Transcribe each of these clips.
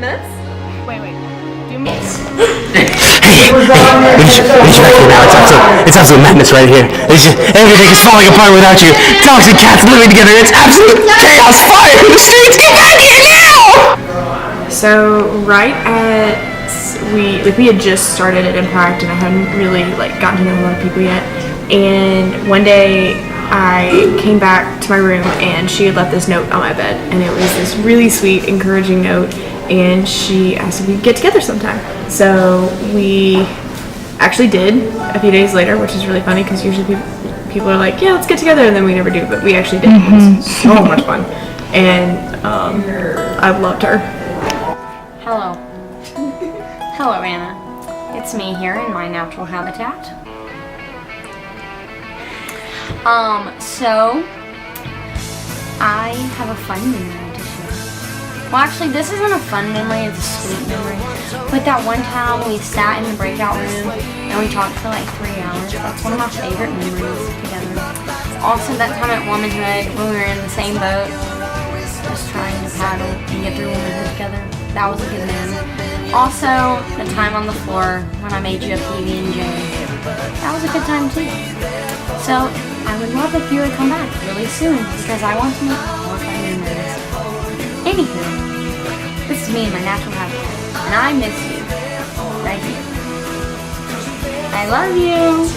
minutes? Wait. Do minutes. Hey, we should back here now. It's absolute madness right here. Everything is falling apart without you. Dogs and cats living together. It's absolute chaos. Fire in the streets. Get back here now! So right at we had just started at Impact, and I hadn't really gotten to know a lot of people yet. And one day I came back to my room, and she had left this note on my bed, and it was this really sweet, encouraging note. And she asked if we could get together sometime. So we actually did a few days later, which is really funny because usually people are like, yeah, let's get together, and then we never do, but we actually did. It was so much fun. And I loved her. Hello. Hello, Anna. It's me here in my natural habitat. So I have a fun memory to share. Well, actually, this isn't a fun memory, it's a sweet memory. But that one time we sat in the breakout room and we talked for 3 hours. That's one of my favorite memories together. Also, that time at Womanhood when we were in the same boat, just trying to paddle and get through Womanhood together. That was a good memory. Also, the time on the floor when I made you a PB&J. That was a good time too. So, I would love if you would come back really soon because I want to make more fun memories. Anywho, this is me in my natural habitat, and I miss you right here. I love you.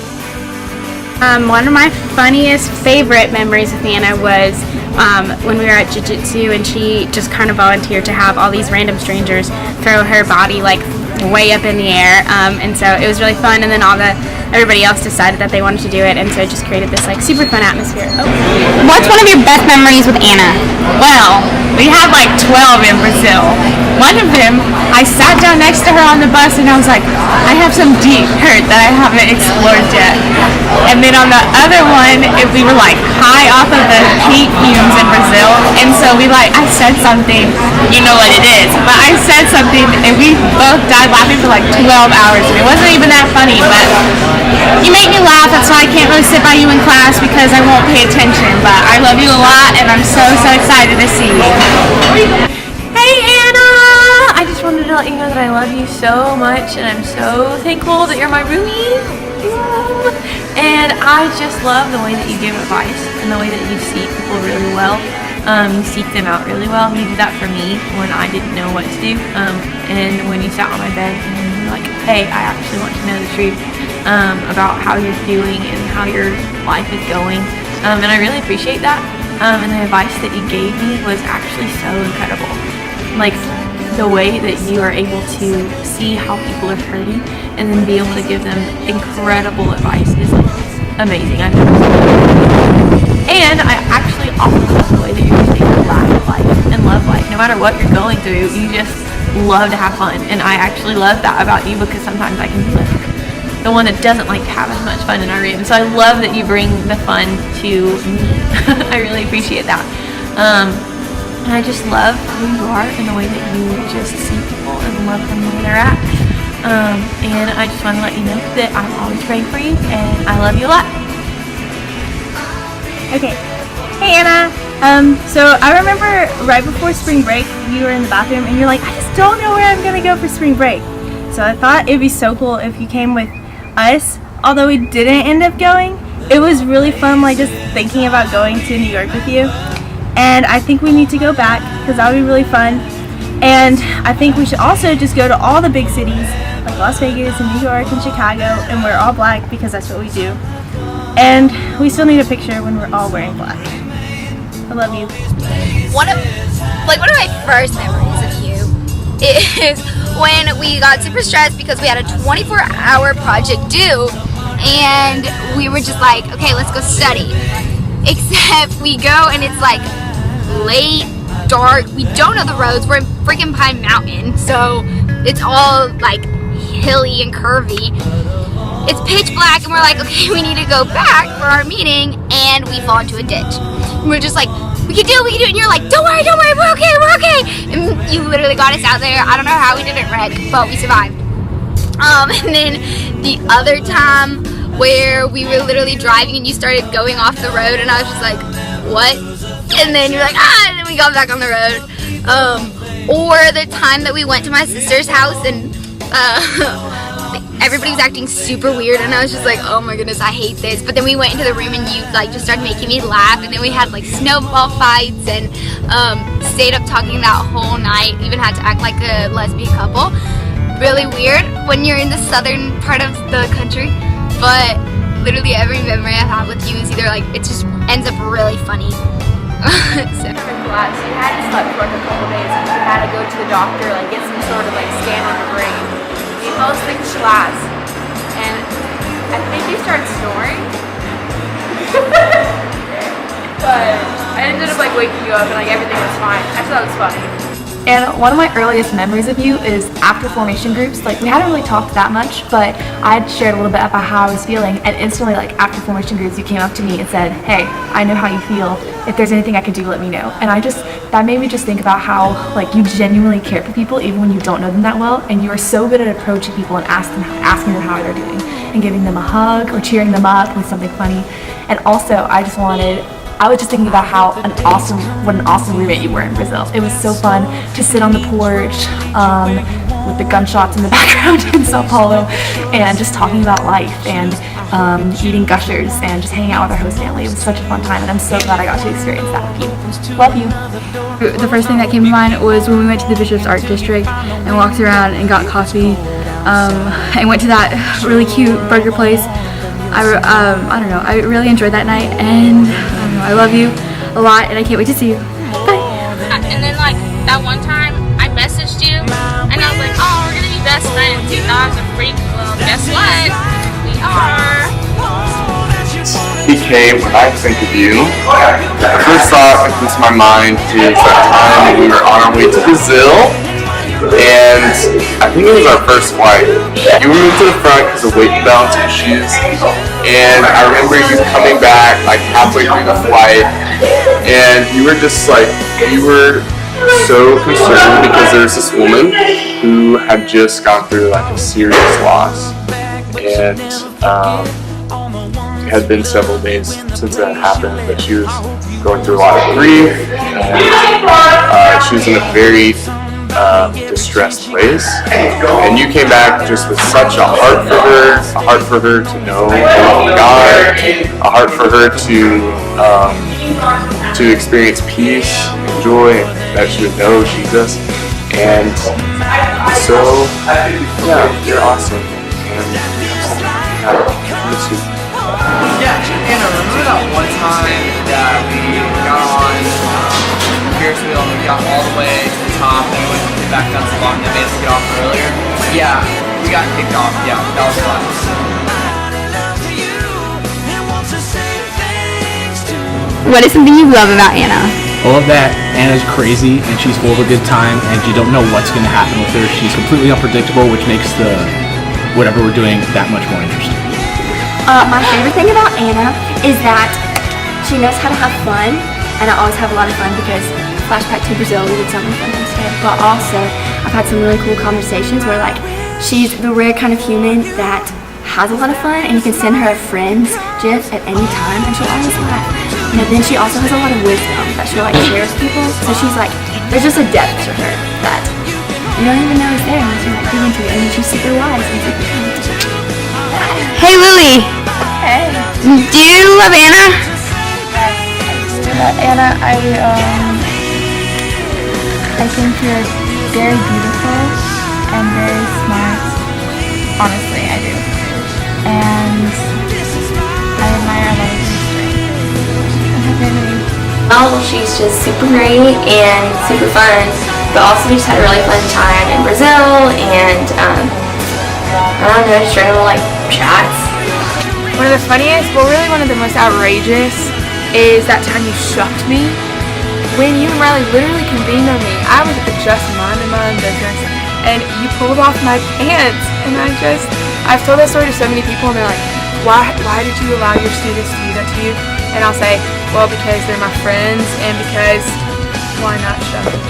One of my funniest favorite memories of Anna was when we were at jiu-jitsu, and she just kind of volunteered to have all these random strangers throw her body way up in the air, and so it was really fun. And then everybody else decided that they wanted to do it, and so it just created this super fun atmosphere. What's one of your best memories with Anna? Well, we had 12 in Brazil. One of them, I sat down next to her on the bus and I was like, I have some deep hurt that I haven't explored yet. And then on the other one, we were high off of the paint fumes in Brazil, and so I said something, you know what it is, but I said something and we both died laughing for 12 hours, and it wasn't even that funny, but you make me laugh. That's why I can't really sit by you in class because I won't pay attention, but I love you a lot and I'm so excited to see you. Hey Anna! I just wanted to let you know that I love you so much, and I'm so thankful that you're my roomie. And I just love the way that you give advice and the way that you see people really well. You seek them out really well. You did that for me when I didn't know what to do. And when you sat on my bed and you were like, hey, I actually want to know the truth about how you're doing and how your life is going. And I really appreciate that. And the advice that you gave me was actually so incredible. The way that you are able to see how people are hurting and then be able to give them incredible advice is amazing. And I actually also love the way that you're able to laugh at life and love life. No matter what you're going through, you just love to have fun. And I actually love that about you because sometimes I can be the one that doesn't like to have as much fun in our room. So I love that you bring the fun to me. I really appreciate that. And I just love who you are and the way that you just see people and love them where they're at. And I just want to let you know that I'm always praying for you and I love you a lot. Okay. Hey Anna. So I remember right before spring break, you were in the bathroom and you're like, I just don't know where I'm gonna go for spring break. So I thought it'd be so cool if you came with us. Although we didn't end up going, it was really fun just thinking about going to New York with you. And I think we need to go back because that would be really fun. And I think we should also just go to all the big cities like Las Vegas and New York and Chicago and wear all black because that's what we do. And we still need a picture when we're all wearing black. I love you. One of my first memories of you is when we got super stressed because we had a 24-hour project due, and we were just like, okay, let's go study. Except we go and it's late, dark, we don't know the roads, we're in freaking Pine Mountain, so it's all hilly and curvy. It's pitch black and we're like, okay, we need to go back for our meeting, and we fall into a ditch. And we're just like, we can do it, and you're like, don't worry, we're okay. And you literally got us out there. I don't know how we didn't wreck, but we survived. And then the other time where we were literally driving and you started going off the road, and I was just like, what? And then you're like, and then we got back on the road. Or the time that we went to my sister's house and everybody was acting super weird, and I was just like, oh my goodness, I hate this. But then we went into the room and you like just started making me laugh, and then we had like snowball fights and stayed up talking that whole night. Even had to act like a lesbian couple. Really weird when you're in the southern part of the country, but literally every memory I have with you is either like it just ends up really funny. So. Class, you hadn't slept for like a couple days, and you had to go to the doctor, like get some sort of like scan on your brain. You fell asleep in class, and I think you started snoring. But I ended up like waking you up, and like everything was fine. I thought it was funny. And one of my earliest memories of you is after formation groups. Like, we hadn't really talked that much, but I had shared a little bit about how I was feeling, and instantly, like, after formation groups, you came up to me and said, hey, I know how you feel. If there's anything I can do, let me know. And that made me just think about how, like, you genuinely care for people even when you don't know them that well, and you are so good at approaching people and asking them how they're doing, and giving them a hug or cheering them up with something funny. And also, I was just thinking about what an awesome roommate you were in Brazil. It was so fun to sit on the porch with the gunshots in the background in Sao Paulo and just talking about life and eating gushers and just hanging out with our host family. It was such a fun time, and I'm so glad I got to experience that with you. Love you. The first thing that came to mind was when we went to the Bishop's Art District and walked around and got coffee and went to that really cute burger place. I don't know, I really enjoyed that night, and I love you a lot, and I can't wait to see you. Bye. And then like that one time I messaged you and I was like, oh, we're gonna be best friends. You thought I was a freak. Well, guess what? We are. PK, when I think of you, the first thought that comes to my mind is that time when we were on our way to Brazil, and I think it was our first flight. You were moved to the front because of weight balance issues, and I remember you coming back like halfway through the flight, and you were just like, you were so concerned because there's this woman who had just gone through like a serious loss, and it had been several days since that happened, but she was going through a lot of grief, and she was in a very distressed place, and you came back just with such a heart for her to know God, a heart for her to experience peace and joy, and that she would know Jesus. And so, yeah, you're awesome, and I miss you. Yeah, Anna, remember that one time that we got on Ferris wheel and we got all the way to the top and we went back down to the bottom and made us get off earlier? Yeah, we got kicked off. Yeah, that was fun. What is something you love about Anna? I love that Anna's crazy and she's full of a good time, and you don't know what's going to happen with her. She's completely unpredictable, which makes whatever we're doing that much more interesting. My favorite thing about Anna is that she knows how to have fun, and I always have a lot of fun because flashback to Brazil, we did something fun instead. But also, I've had some really cool conversations where like she's the rare kind of human that has a lot of fun, and you can send her a friend's gif at any time, and she'll always laugh. And then she also has a lot of wisdom that she'll like share with people. So she's like, there's just a depth to her that you don't even know is there unless you like dig into it. And then she's super wise and super kind. Hey Lily. Hey. Do you love Anna? Anna, I think you're very beautiful and very smart. Honestly, I do. And I admire a lot of your strength. Well, she's just super great and super fun, but also we just had a really fun time in Brazil, and I don't know, just regular like chats. One of the funniest, well really one of the most outrageous, is that time you shucked me. When you and Riley literally convened on me, I was just minding my own business, and you pulled off my pants, and I've told that story to so many people, and they're like, why did you allow your students to do that to you? And I'll say, well, because they're my friends, and because, why not shuck you?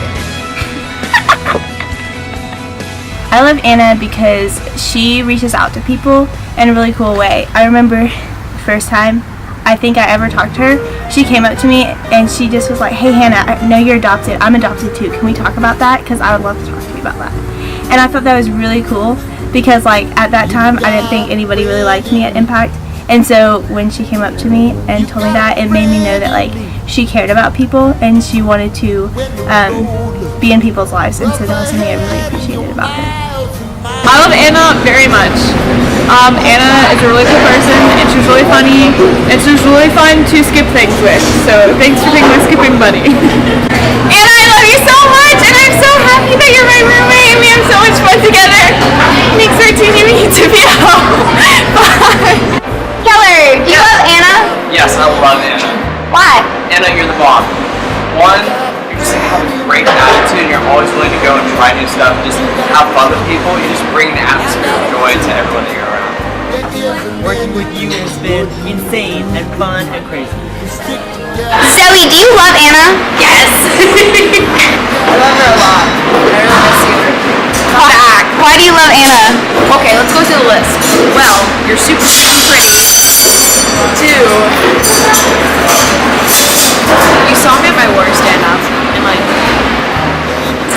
I love Anna because she reaches out to people in a really cool way. I remember the first time I think I ever talked to her, she came up to me and she just was like, hey Hannah, I know you're adopted. I'm adopted too. Can we talk about that? Because I would love to talk to you about that. And I thought that was really cool because like at that time I didn't think anybody really liked me at Impact. And so when she came up to me and told me that, it made me know that like she cared about people and she wanted to be in people's lives. And so that was something I really appreciated about her. I love Anna very much. Anna is a really cool person, and she's really funny, and she's really fun to skip things with. So thanks for being my skipping buddy. Anna, I love you so much, and I'm so happy that you're my roommate, and we have so much fun together. Thanks for tuning me to be out. Bye. Keller, do you love Anna? Yes, I love Anna. Why? Anna, you're the bomb. One, you just have a great attitude and you're always willing to go and try new stuff, just have fun with people. You just bring an atmosphere of joy to everyone that you're around. Working with you has been insane and fun and crazy. Zoe, do you love Anna? Yes! I love her a lot. I really miss you. Why do you love Anna? Okay, let's go through the list. Well, you're super pretty. 2, you saw me at my worst, Anna, and like,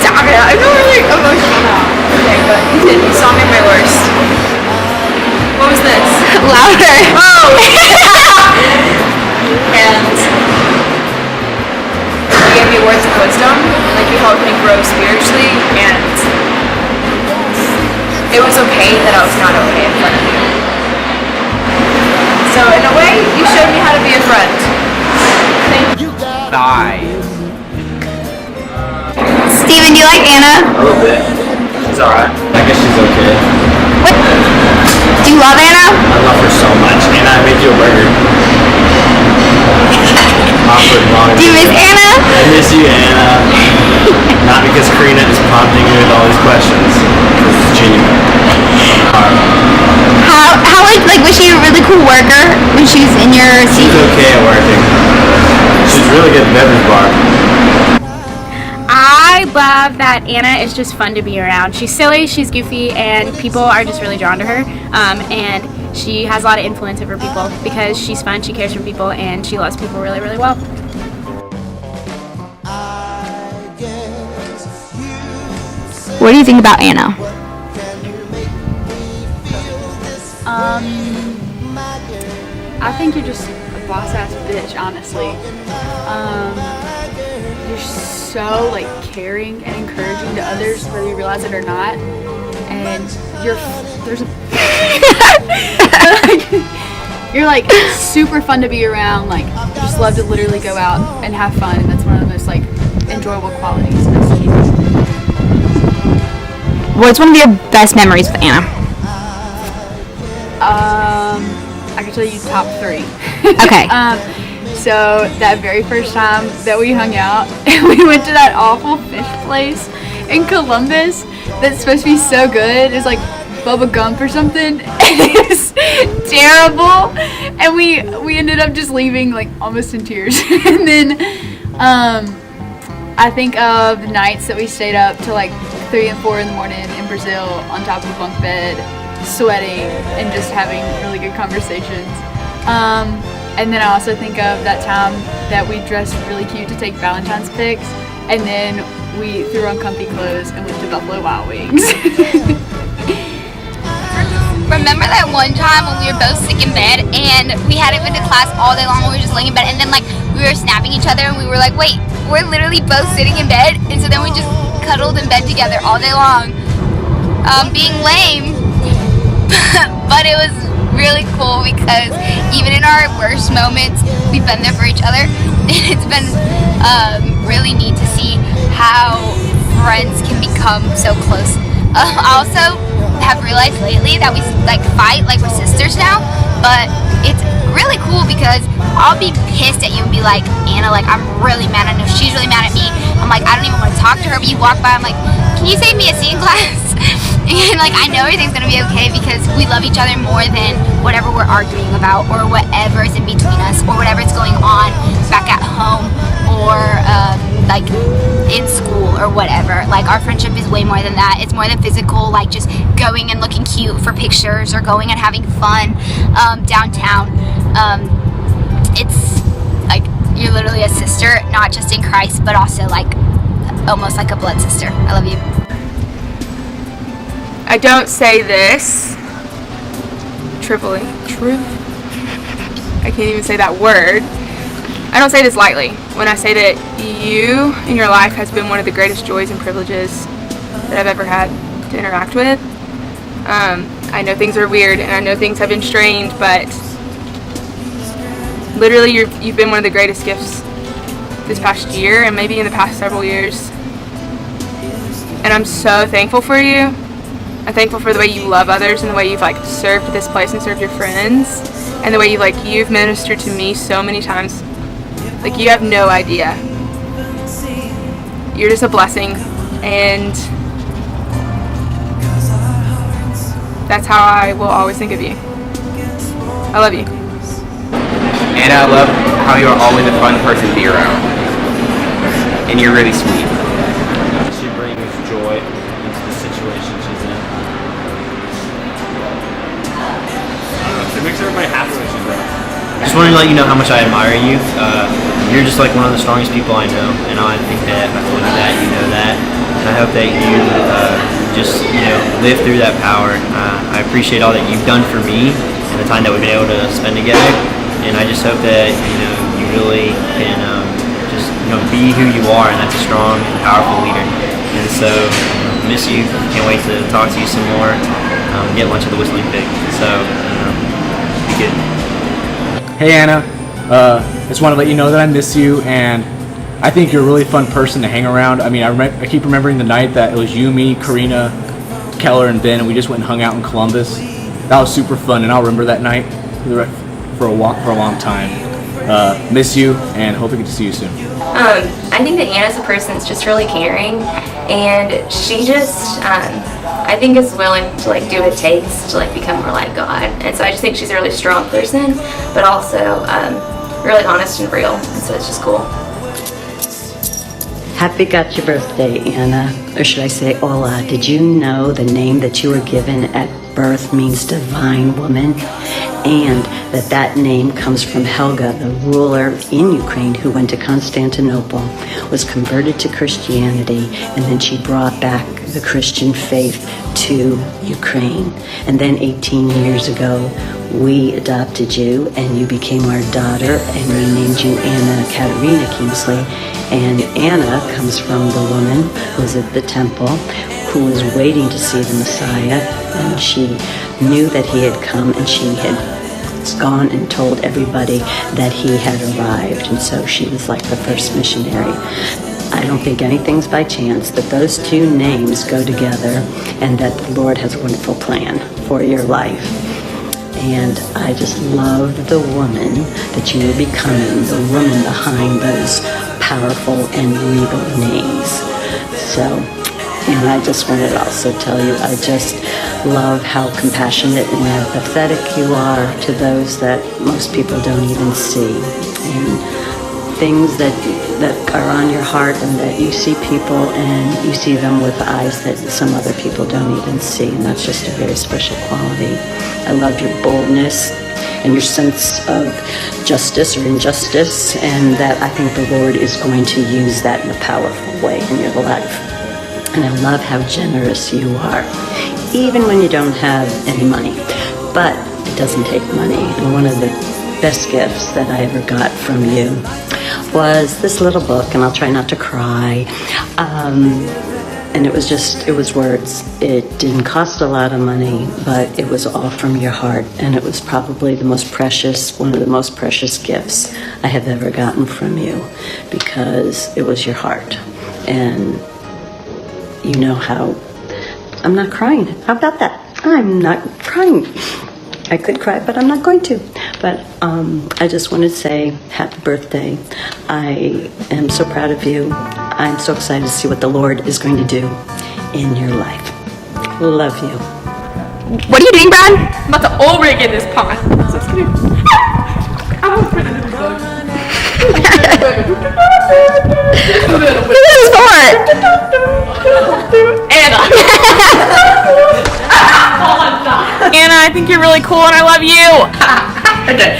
stop it, I feel really emotional now. Okay, but you did. You saw me at my worst. What was this? Louder. Oh! And you gave me words of wisdom, and like you helped me grow spiritually, and it was okay that I was not okay in front of you. So in a way, you showed me how to be a friend. Thank you. Bye. Steven, do you like Anna? A little bit. She's alright. I guess she's okay. What? Do you love Anna? I love her so much. Anna, I made you a burger. Awkward, wrong. Do you miss Anna? I miss you, Anna. Not because Karina is prompting you with all these questions. Because it's genuine. How like was she a really cool worker when she was in your seat? She's okay at working. She's really good at beverage bar. I love that Anna is just fun to be around. She's silly, she's goofy, and people are just really drawn to her. And she has a lot of influence over people because she's fun, she cares for people, and she loves people really, really well. What do you think about Anna? I think you're just a boss-ass bitch, honestly. You're so, like, caring and encouraging to others, whether you realize it or not. And you're like super fun to be around. Like, you just love to literally go out and have fun, and that's one of the most, like, enjoyable qualities of this team. What's one of your best memories with Anna? I can tell you top 3. Okay. So that very first time that we hung out, we went to that awful fish place in Columbus that's supposed to be so good. It's like Bubba Gump or something. It was terrible. And we ended up just leaving like almost in tears. And then I think of the nights that we stayed up till like 3 and 4 in the morning in Brazil on top of a bunk bed, sweating and just having really good conversations. And then I also think of that time that we dressed really cute to take Valentine's pics, and then we threw on comfy clothes and went to Buffalo Wild Wings. Remember that one time when we were both sick in bed and we hadn't been to class all day long, we were just laying in bed, and then like we were snapping each other and we were like, wait, we're literally both sitting in bed, and so then we just cuddled in bed together all day long, being lame. But it was really cool because even in our worst moments, we've been there for each other, and it's been really neat to see how friends can become so close. I also have realized lately that we like fight like we're sisters now, but it's really cool because I'll be pissed at you and be like, Anna, like I'm really mad. I know she's really mad at me. I'm like, I don't even want to talk to her, but you walk by, I'm like, can you save me a C in class? And like I know everything's gonna be okay because we love each other more than whatever we're arguing about or whatever is in between us or whatever's going on back at home or like in school or whatever. Like our friendship is way more than that. It's more than physical, like just going and looking cute for pictures or going and having fun downtown. you're literally a sister, not just in Christ, but also like almost like a blood sister. I love you. I don't say this triply. I can't even say that word. I don't say this lightly when I say that you in your life has been one of the greatest joys and privileges that I've ever had to interact with. I know things are weird and I know things have been strange, but literally you've been one of the greatest gifts this past year and maybe in the past several years. And I'm so thankful for you. I'm thankful for the way you love others and the way you've like served this place and served your friends and the way you've ministered to me so many times. Like, you have no idea. You're just a blessing, and that's how I will always think of you. I love you. And I love how you're always a fun person to be around. And you're really sweet. She brings joy into the situation she's in. It makes everybody happy when she's around. Just wanted to let you know how much I admire you. You're just like one of the strongest people I know, and I think that I told you that, you know that, and I hope that you just live through that power. I appreciate all that you've done for me and the time that we've been able to spend together, and I just hope that you really can just be who you are, and that's a strong and powerful leader. And so miss you. Can't wait to talk to you some more. Get lunch at the Whistling Pig. So be good. Hey Anna, I just want to let you know that I miss you, and I think you're a really fun person to hang around. I mean, I keep remembering the night that it was you, me, Karina, Keller, and Ben, and we just went and hung out in Columbus. That was super fun, and I'll remember that night for a long time. Miss you, and hope I get to see you soon. I think that Anna's a person that's just really caring, and she just, I think is willing to do what it takes to become more like God. And so I just think she's a really strong person, but also really honest and real. And so it's just cool. Happy got your birthday, Anna. Or should I say, Ola. Did you know the name that you were given at birth means divine woman? And that name comes from Helga, the ruler in Ukraine who went to Constantinople, was converted to Christianity, and then she brought back the Christian faith to Ukraine. And then 18 years ago, we adopted you, and you became our daughter, and we named you Anna Katerina Kingsley. And Anna comes from the woman who was at the temple, who was waiting to see the Messiah, and she knew that he had come, and she had gone and told everybody that he had arrived, and so she was like the first missionary. I don't think anything's by chance, that those two names go together and that the Lord has a wonderful plan for your life. And I just love the woman that you are becoming, the woman behind those powerful and regal names. So, and I just wanted to also tell you, I just love how compassionate and empathetic you are to those that most people don't even see. And things that are on your heart, and that you see people and you see them with eyes that some other people don't even see. And that's just a very special quality. I love your boldness and your sense of justice or injustice, and that I think the Lord is going to use that in a powerful way in your life. And I love how generous you are, even when you don't have any money. But it doesn't take money. And one of the best gifts that I ever got from you was this little book, and I'll try not to cry. And it was words. It didn't cost a lot of money, but it was all from your heart. And it was probably one of the most precious gifts I have ever gotten from you, because it was your heart. And you know how I'm not crying. How about that? I'm not crying. I could cry, but I'm not going to. But I just want to say happy birthday. I am so proud of you. I'm so excited to see what the Lord is going to do in your life. Love you. What are you doing, Brad? I'm about to oil rig in this pot. So it's gonna... I won't put it in the book. Who is this for? Anna. Anna, I think you're really cool and I love you. Okay.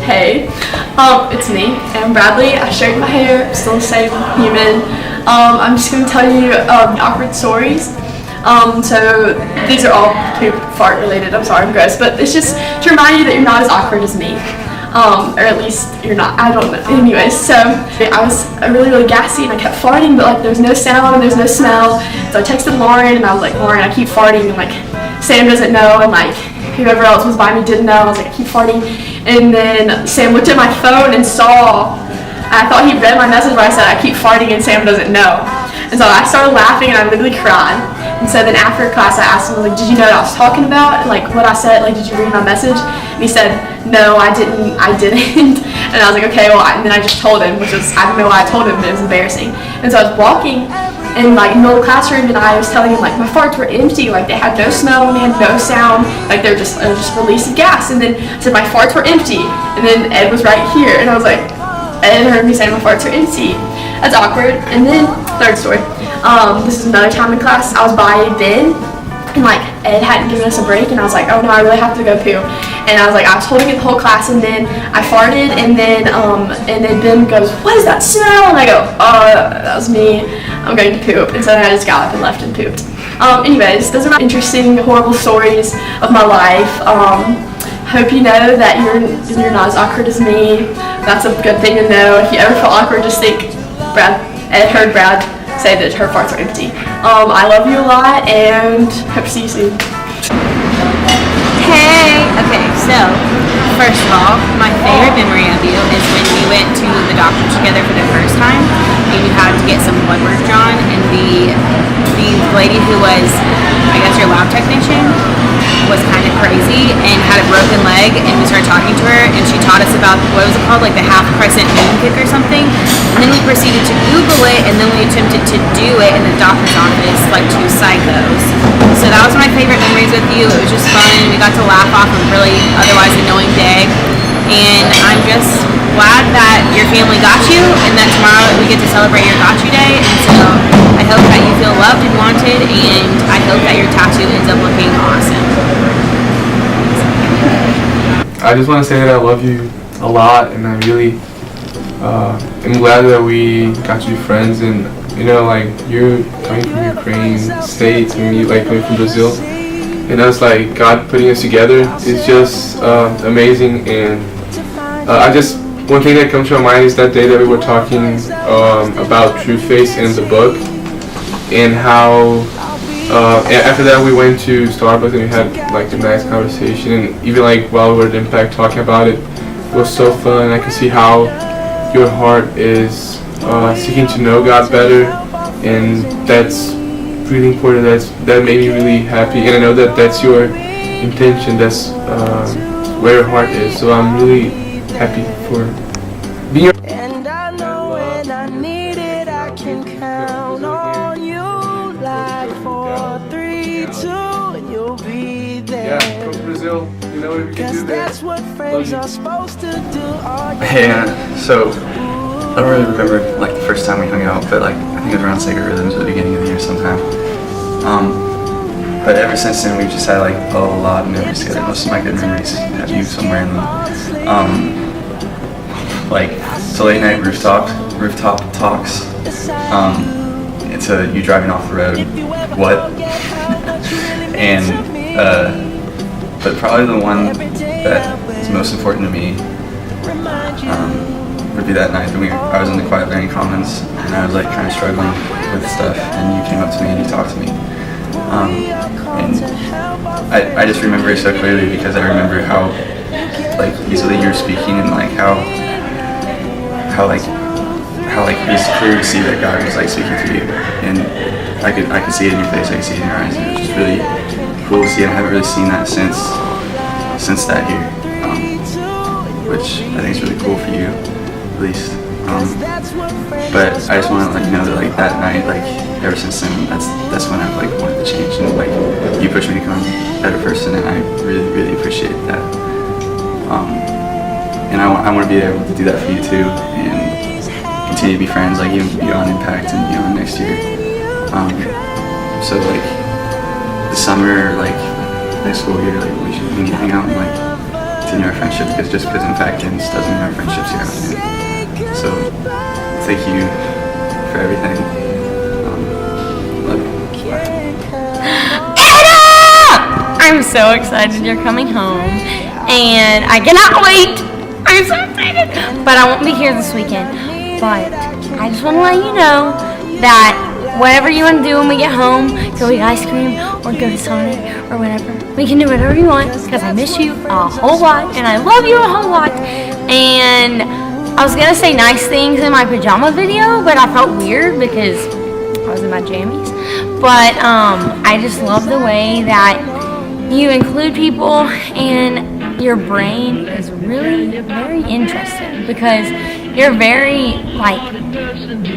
Hey, It's me, I'm Bradley. I straightened my hair, still the same human. I'm just going to tell you awkward stories. So these are all poop fart related. I'm sorry, I'm gross, but it's just to remind you that you're not as awkward as me. Or at least you're not, I don't know. Anyways, so I was really gassy and I kept farting, but like there was no sound and there's no smell. So I texted Lauren and I was like, Lauren, I keep farting, and like Sam doesn't know, and like whoever else was by me didn't know. I was like, I keep farting. And then Sam looked at my phone and saw, I thought he read my message where I said I keep farting and Sam doesn't know. And so I started laughing and I literally cried. And so then after class I asked him, like, did you know what I was talking about? And like what I said, like, did you read my message? And he said, no, I didn't. And I was like, okay, well, and then I just told him, which was, I don't know why I told him, but it was embarrassing. And so I was walking in like middle of the classroom and I was telling him like my farts were empty, like they had no smell and they had no sound, like they're just release of gas. And then I said my farts were empty, and then Ed was right here and I was like, Ed heard me say my farts are empty. That's awkward. And then third story, this is another time in class, I was by Ben and like Ed hadn't given us a break and I was like, oh no, I really have to go poo. And I was like, I was holding it the whole class, and then I farted, and then Ben goes, what is that smell? And I go, that was me, I'm going to poop. And so then I just got up and left and pooped. Anyways, those are my interesting, horrible stories of my life. Hope you know that you're not as awkward as me. That's a good thing to know. If you ever feel awkward, just think, Ed heard Brad say that her farts are empty. I love you a lot, and hope to see you soon. Hey! Okay, so, first of all, my favorite memory of you is when we went to the doctor together for the first time, and you had to get some blood work drawn, and the lady who was, I guess, your lab technician was kind of crazy and had a broken leg, and we started talking to her, and she taught us about, what was it called, like the half crescent moon kick or something, and then we proceeded to Google it, and then we attempted to do it in the doctor's office like two psychos. So that was my favorite memories with you. It was just fun. We got to laugh off a really otherwise annoying day, and I'm just glad that your family got you, and that tomorrow we get to celebrate your got you day. And so I hope that you feel loved and wanted, and I hope that your tattoo ends up looking awesome. I just want to say that I love you a lot, and I really am glad that we got to be friends. And you know, like, you're coming from Ukraine, States, and me like coming from Brazil, and us like God putting us together is just amazing. And one thing that comes to my mind is that day that we were talking about Trueface in the book, and how after that we went to Starbucks and we had like a nice conversation, and even like while we were at Impact talking about it, it was so fun. I can see how your heart is seeking to know God better, and that's really important. That made me really happy, and I know that that's your intention. That's where your heart is. So I'm really happy for being your. And I know when I need it, I can count on you. Like 4, 3, 2, and you'll be there. Yeah, come to Brazil. You know what we can do there. That's what friends are supposed to do. Hey, so I don't really remember like the first time we hung out, but like I think it was around Sacred Rhythms at the beginning of the year sometime. But ever since then we've just had like a lot of memories together. Most of my good memories have you somewhere in them. Like to late night rooftop talks. To you driving off the road. What? And but probably the one that is most important to me would be that night that I was in the Quiet Learning Commons, and I was like kind of struggling with stuff, and you came up to me and you talked to me. And I just remember it so clearly because I remember how like easily you were speaking, and like how it's clear to see that God was like speaking through you, and I could see it in your face, I could see it in your eyes, and it was just really cool to see. And I haven't really seen that since that year, which I think is really cool for you, at least. But I just want to let you know that like that night, like ever since then, that's when I've like wanted to change, and like you pushed me to become a better person, and I really, really appreciate that. And I want to be able to do that for you too, and continue to be friends, like even beyond Impact and beyond next year. So like the summer, like next school year, like we should hang out and like continue our friendship, because just because I'm fat kids doesn't mean our friendship's here out here. So thank you for everything. Love you. I'm so excited you're coming home, and I cannot wait. I'm so excited, but I won't be here this weekend. But I just want to let you know that whatever you want to do when we get home, go eat ice cream or go to Sonic or whatever. We can do whatever you want, because I miss you a whole lot and I love you a whole lot. And I was gonna say nice things in my pajama video, but I felt weird because I was in my jammies. But I just love the way that you include people, and your brain is really very interesting because you're very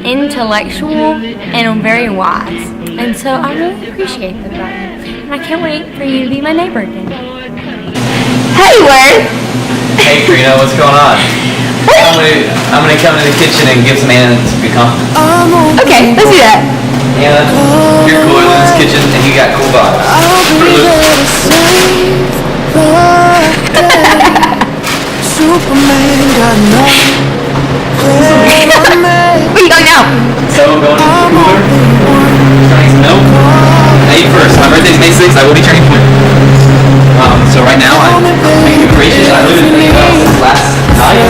intellectual and very wise. And so I really appreciate that about you. And I can't wait for you to be my neighbor again. Hey, Word! Hey, Karina, what's going on? I'm gonna come to the kitchen and give some Anna some good compliments. Okay, let's do that. Anna, you're cooler than this kitchen, and you got cool vibes. Fruit Loops. Superman got nothing. Where are you going now? So I'm going to the cooler. Trying some milk. Now eat first. My birthday's May 6th. I will be turning 20. So right now I'm making preparations. I live in since last night.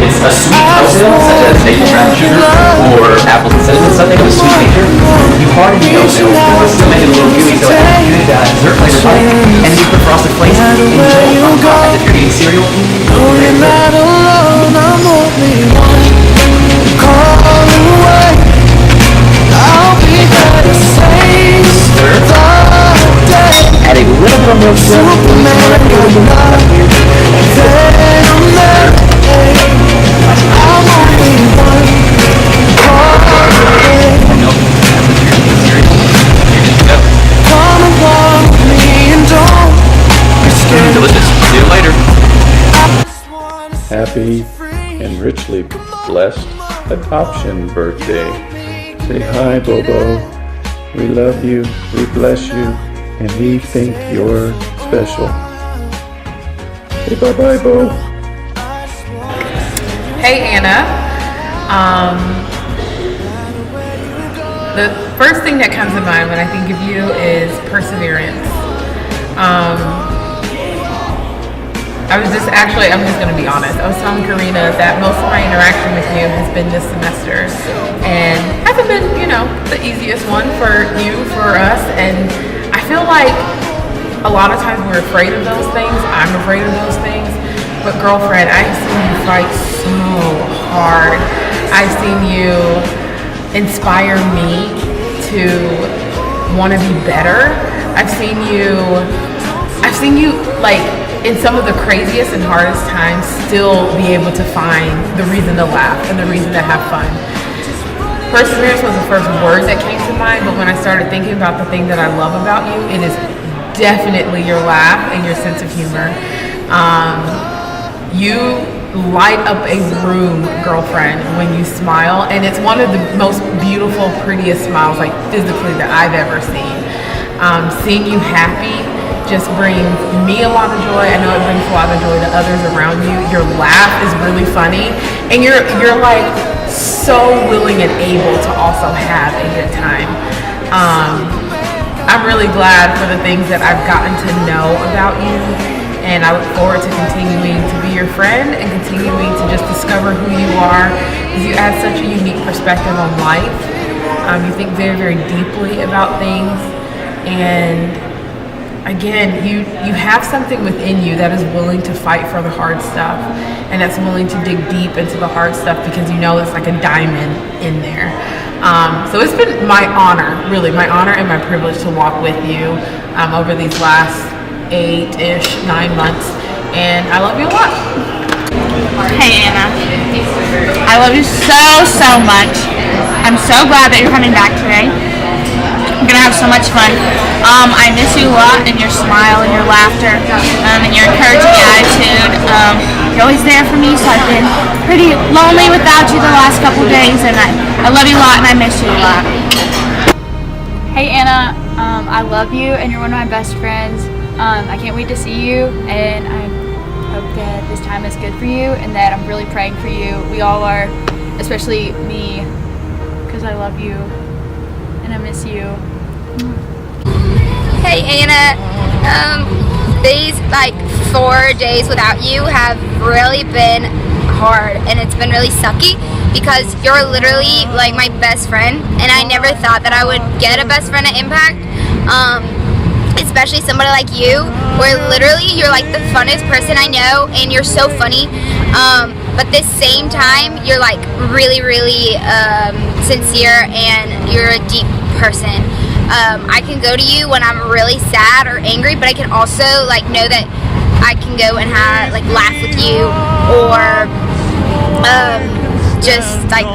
It's a sweet oatmeal, such as maple brown sugar or apples and cinnamon. Something of a sweet nature. You harden the oatmeal, still make it a little gooey, so it has a good dessert flavor bite. And then you put frosted flakes in on top as if you're eating cereal. You're not alone, I'm only one call away. I'll be there to save the day. Add a little bit of milk to it. Superman got nothing. Then I'm there. I'm only one call away. Come along with me and don't be scared. Delicious. See you later. Happy and richly blessed adoption birthday. Say hi, Bobo. We love you, we bless you, and we think you're special. Say bye-bye, Bo. Hey, Anna. The first thing that comes to mind when I think of you is perseverance. I'm just going to be honest. I was telling Karina that most of my interaction with you has been this semester, and hasn't been, the easiest one for you, for us, and I feel like a lot of times we're afraid of those things. I'm afraid of those things, but girlfriend, I've seen you fight so hard. I've seen you inspire me to want to be better. I've seen you in some of the craziest and hardest times still be able to find the reason to laugh and the reason to have fun. Perseverance was the first word that came to mind, but when I started thinking about the thing that I love about you, it is definitely your laugh and your sense of humor. You light up a room, girlfriend, when you smile, and it's one of the most beautiful, prettiest smiles, physically, that I've ever seen. Seeing you happy just brings me a lot of joy. I know it brings a lot of joy to others around you. Your laugh is really funny, and you're so willing and able to also have a good time. I'm really glad for the things that I've gotten to know about you, and I look forward to continuing to be your friend and continuing to just discover who you are, because you add such a unique perspective on life. You think very, very deeply about things, and again, you have something within you that is willing to fight for the hard stuff, and that's willing to dig deep into the hard stuff because you know it's like a diamond in there. So it's been my honor and my privilege to walk with you over these last 8-ish, 9 months, and I love you a lot. Hey, Anna. I love you so much. I'm so glad that you're coming back today. I'm gonna have so much fun. I miss you a lot, and your smile and your laughter, and your encouraging attitude. You're always there for me, so I've been pretty lonely without you the last couple days, and I love you a lot, and I miss you a lot. Hey Anna, I love you, and you're one of my best friends. I can't wait to see you, and I'm hope that this time is good for you and that I'm really praying for you. We all are, especially me, because I love you and I miss you. Hey Anna, these like 4 days without you have really been hard, and it's been really sucky because you're literally like my best friend, and I never thought that I would get a best friend at Impact, especially somebody like you, where literally you're like the funnest person I know, and you're so funny, but at the same time you're like really sincere, and you're a deep person. I can go to you when I'm really sad or angry, but I can also like know that I can go and laugh with you, or just like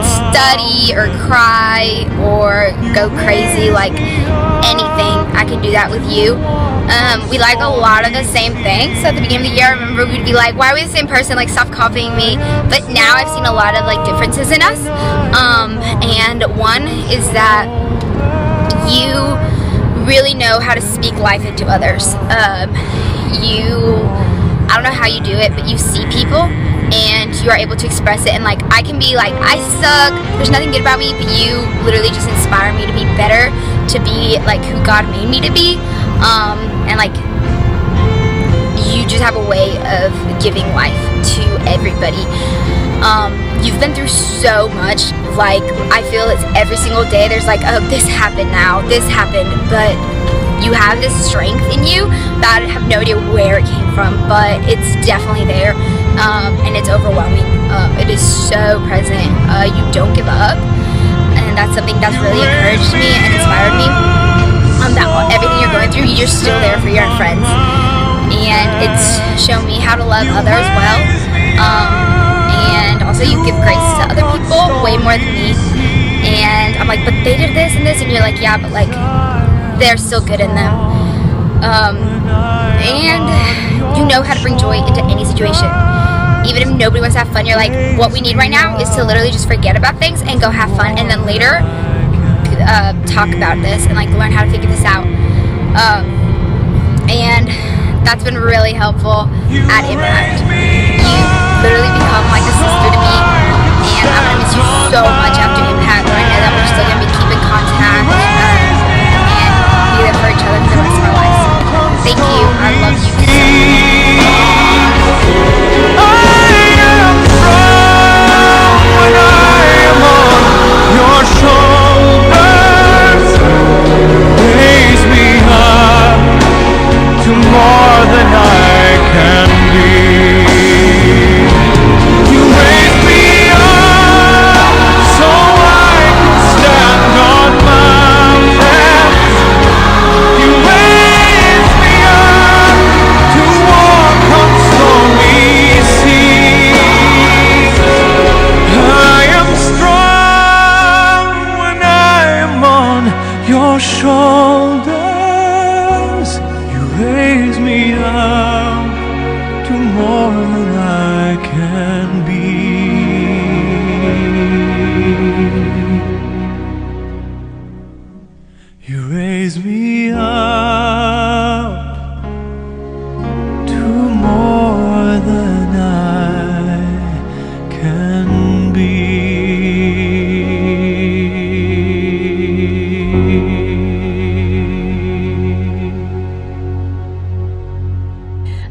study or cry or go crazy, like anything. I can do that with you. We like a lot of the same things. So at the beginning of the year, I remember we'd be like, why are we the same person? Like, stop copying me. But now I've seen a lot of like differences in us. And one is that you really know how to speak life into others. I don't know how you do it, but you see people and you are able to express it, and like I can be like, I suck, there's nothing good about me, but you literally just inspire me to be better, to be like who God made me to be, and like you just have a way of giving life to everybody. You've been through so much, like I feel it's every single day there's like, oh, this happened now, this happened, but you have this strength in you that I have no idea where it came from, but it's definitely there, and it's overwhelming. It is so present. You don't give up, and that's something that's really encouraged me and inspired me. That everything you're going through, you're still there for your friends, and it's shown me how to love others well, and also you give grace to other people way more than me, and I'm like, but they did this and this, and you're like, yeah, but like they're still good in them, and you know how to bring joy into any situation. Even if nobody wants to have fun, you're like, what we need right now is to literally just forget about things and go have fun, and then later talk about this and like learn how to figure this out, and that's been really helpful at Impact. You literally become like a sister to me, and I'm gonna miss you so much after Impact, but I know that we're still gonna be keeping contact, be there for each other for the rest of our lives. Thank you. I love you so Your shoulders raise me up to more than I can be. You raise me up so I can stand on mountains. You raise me up to walk on stormy seas. I am strong when I am on your shoulders. You raise me up to more than I can be. You raise me up to more than I can be.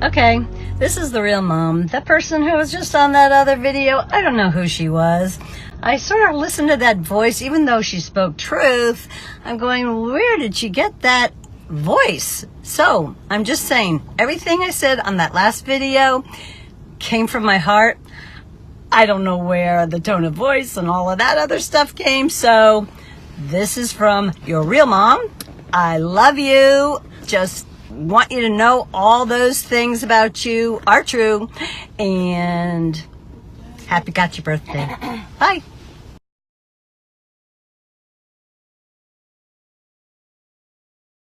Okay, this is the real mom. That person who was just on that other video, I don't know who she was. I sort of listened to that voice, even though she spoke truth. I'm going, where did she get that voice? So, I'm just saying, everything I said on that last video came from my heart. I don't know where the tone of voice and all of that other stuff came, so this is from your real mom. I love you. Just want you to know all those things about you are true, and happy got your birthday. Bye.